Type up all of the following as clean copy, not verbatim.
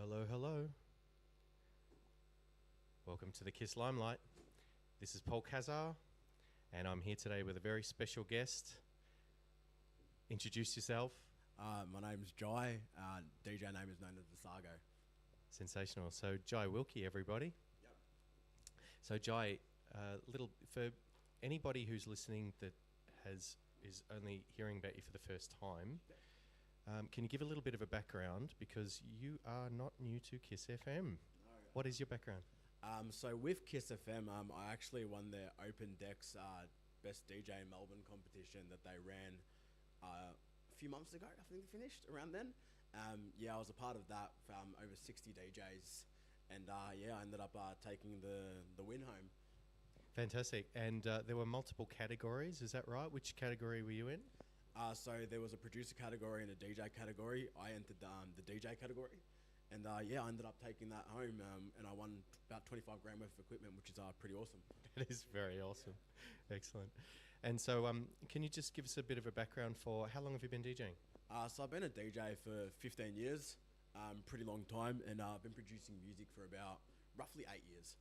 hello, hello. Welcome to the Kiss Limelight. This is Paul Kazar, and I'm here today with a very special guest. Introduce yourself. My name's Jai. DJ name is known as Vassago. Sensational. So, Jai Wilkie, everybody. Yep. So, Jai, little for anybody who's listening that is only hearing about you for the first time, can you give a little bit of a background, because you are not new to Kiss FM? No. What is your background? So with Kiss FM, I actually won their Open Decks Best DJ in Melbourne competition that they ran a few months ago. I think they finished around then. I was a part of that for over 60 DJs, and I ended up taking the win home. Fantastic. And there were multiple categories, is that right? Which category were you in? So there was a producer category and a DJ category. I entered the DJ category. And I ended up taking that home, and I won about 25 grand worth of equipment, which is pretty awesome. It is very awesome. Excellent. And so can you just give us a bit of a background for how long have you been DJing? So I've been a DJ for 15 years, pretty long time, and I've been producing music for about roughly 8 years.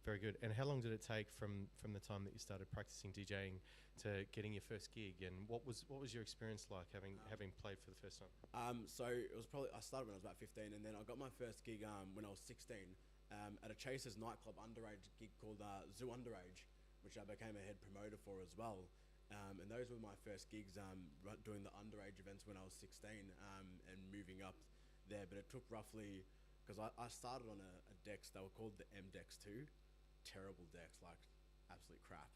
Very good. And how long did it take from the time that you started practicing DJing to getting your first gig? And what was your experience like having played for the first time? So it was probably, I started when I was about 15, and then I got my first gig when I was 16 at a Chasers nightclub underage gig called Zoo Underage, which I became a head promoter for as well. And those were my first gigs doing the underage events when I was 16 and moving up there. But it took roughly, because I started on a decks, they were called the M Decks 2. Terrible decks, like absolute crap.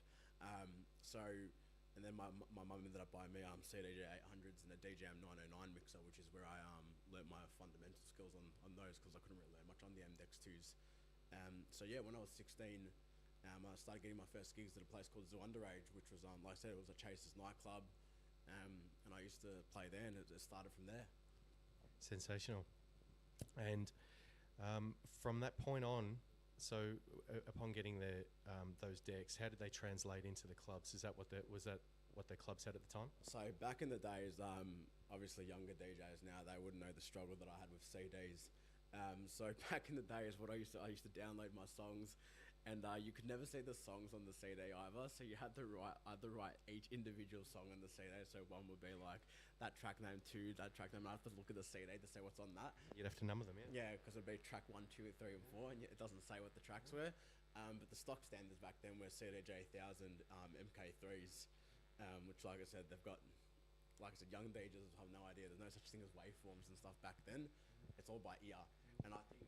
And then my mum ended up buying me CDJ 800s and a DJM 909 mixer, which is where I learnt my fundamental skills on those, because I couldn't really learn much on the MDEX 2s. When I was 16, I started getting my first gigs at a place called Zoo Underage, which was, like I said, it was a Chasers nightclub, and I used to play there, and it started from there. Sensational. And from that point on, so upon getting those decks, how did they translate into the clubs? Was that what the clubs had at the time? So back in the days, obviously younger DJs now, they wouldn't know the struggle that I had with CDs. So back in the days, I used to download my songs, and you could never see the songs on the CD either. So you had to write each individual song on the CD. So one would be like that track name 2, that track name. I have to look at the CD to say what's on that. You'd have to number them, yeah. Yeah, because it'd be track 1, 2, 3, and 4, and it doesn't say what the tracks were. But the stock standards back then were CDJ 1000 MK3s, which, like I said, they've got. Like I said, young DJs have no idea. There's no such thing as waveforms and stuff back then. It's all by ear. And I think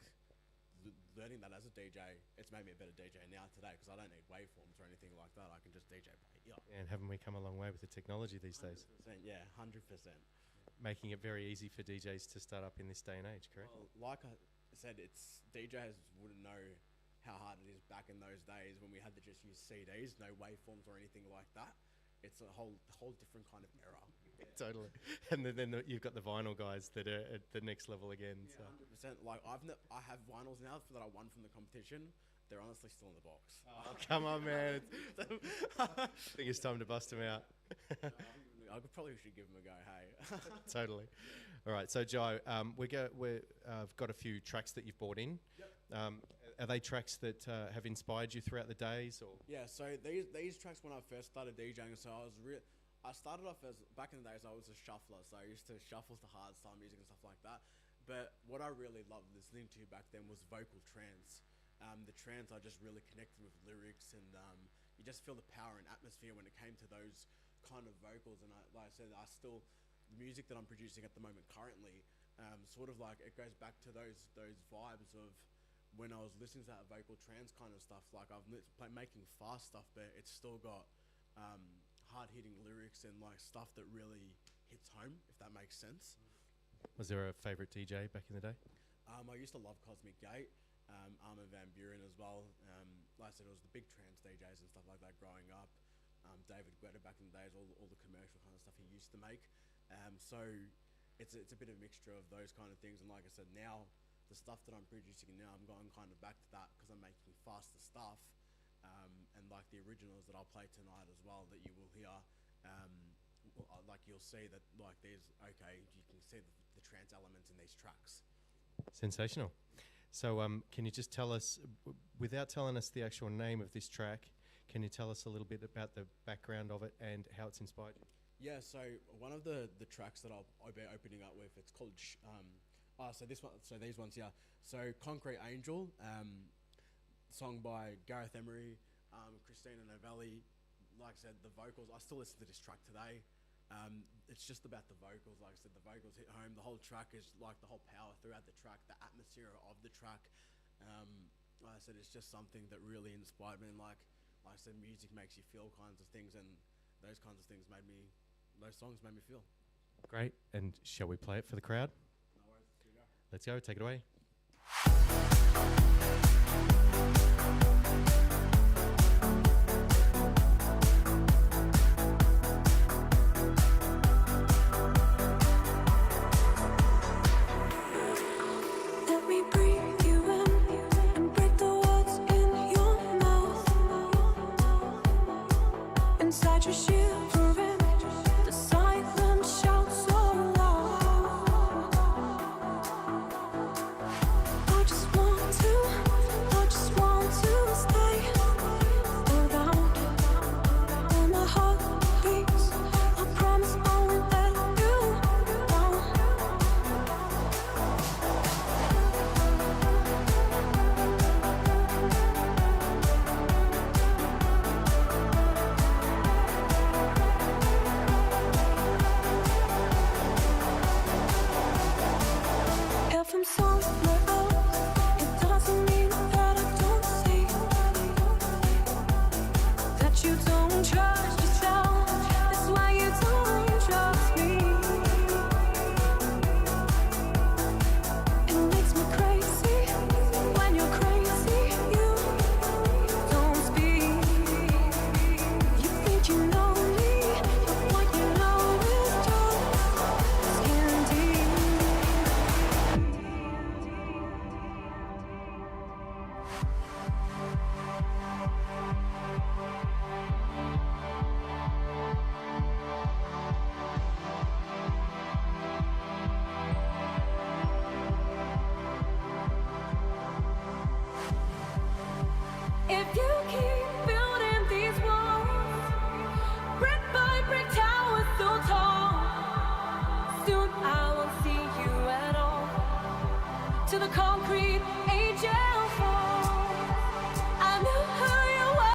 learning that as a DJ, it's made me a better DJ now today, because I don't need waveforms or anything like that. I can just DJ by ear. And haven't we come a long way with the technology these days? 100%, yeah, 100%. Making it very easy for DJs to start up in this day and age, correct? Well, like I said, DJs wouldn't know how hard it is back in those days when we had to just use CDs, no waveforms or anything like that. It's a whole different kind of era. Yeah. Totally. And then you've got the vinyl guys that are at the next level again. Yeah, 100%. Like I have vinyls now that I won from the competition. They're honestly still in the box. Oh, come on, man. I think it's time to bust them out. I probably should give them a go, hey. Totally. All right, so Joe, I've got a few tracks that you've brought in. Yep. Are they tracks that have inspired you throughout the days? Or? Yeah, so these tracks, when I first started DJing, so I started off as, back in the days, I was a shuffler, so I used to shuffle to hardstyle music and stuff like that. But what I really loved listening to back then was vocal trance. The trance, I just really connected with lyrics, and you just feel the power and atmosphere when it came to those kind of vocals. And like I said, the music that I'm producing at the moment currently, sort of like it goes back to those vibes of when I was listening to that vocal trance kind of stuff. Like making fast stuff, but it's still got hard-hitting lyrics and like stuff that really hits home, if that makes sense. Was there a favourite DJ back in the day? I used to love Cosmic Gate, Armin van Buuren as well. Like I said, it was the big trance DJs and stuff like that growing up. David Guetta back in the days, all the commercial kind of stuff he used to make. So it's a bit of a mixture of those kind of things. And like I said, now the stuff that I'm producing now, I'm going kind of back to that because I'm making faster stuff. And like the originals that I'll play tonight as well, that you will hear, like you'll see that like you can see the trance elements in these tracks. Sensational. So, can you just tell us, without telling us the actual name of this track, can you tell us a little bit about the background of it and how it's inspired you? Yeah, so one of the tracks that I'll be opening up with, it's called these ones, yeah. So Concrete Angel, song by Gareth Emery, Christina Novelli. Like I said, the vocals, I still listen to this track today. It's just about the vocals. Like I said, the vocals hit home. The whole track is like the whole power throughout the track, the atmosphere of the track. Like I said, it's just something that really inspired me. And like I said, music makes you feel kinds of things, and those kinds of things those songs made me feel. Great. And shall we play it for the crowd? No worries, here we go. Let's go. Take it away. Inside your shivering, the silent shout so loud. I just want to stay around. And my heart beats, I promise I won't let you down. If I'm somewhere else, it doesn't mean that I don't see that you don't trust yourself. That's why you don't trust me. It makes me crazy when you're crazy. You don't speak. You think you know me, but what you know is just skin deep. If you keep building these walls, brick by brick towers so tall, soon I won't see you at all. To the concrete angel